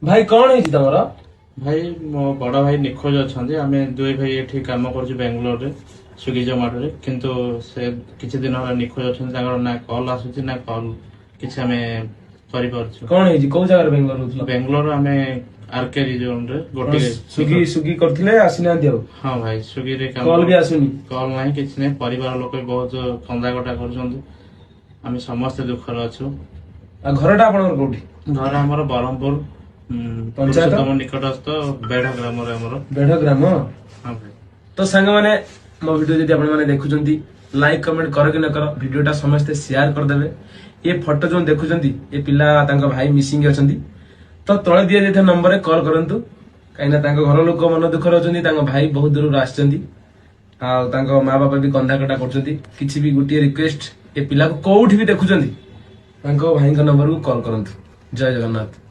भाई कौन है तमर भाई मो बड़ भाई निखोज अच्छा आम दुई भाई ये कम कर बेंगलोर स्विगी जोमाटो किंतु से किसी दिन है निखोज अच्छा ना कल आसूँ ना कल किसी आम कर कौन है कौ जगह बेंगलोर होतलो बेंगलोर आम आरके रिजोन रे गोटे स्विगी स्विगी करथिले आसिना दियो हाँ भाई स्विगी रे कॉल भी आसुनी कल ना किसी ना परिवार लोक बहुत कंदा कटा कर समस्ते दुखर अच्छु आ घरटा आपनर कोठी घर आमर ब्रह्मपुर पंचायत तम निकटस्थ बेढ़ ग्राम बेढ़ ग्राम हाँ भाई तो सांग माने मो वीडियो जदि आपण माने देखुचंती लाइक कमेंट कर कि न कर वीडियोटा समस्त शेयर कर देबे ये फोटो जो देखुचंती ये पिला तांका भाई मिसिंग अछंती तो तळे दिया जेथे नंबर रे कॉल करंतु काइना तांका घर लोक मन दुख रहचंती तांका भाई बहुत दूर आछंती आ तांका मां बापा भी कंधा कटा करचंती किछि भी गुटिए रिक्वेस्ट ये पिला को कोउठी भी देखुचंती तांका भाई का नंबर को कॉल करंतु जय जगन्नाथ।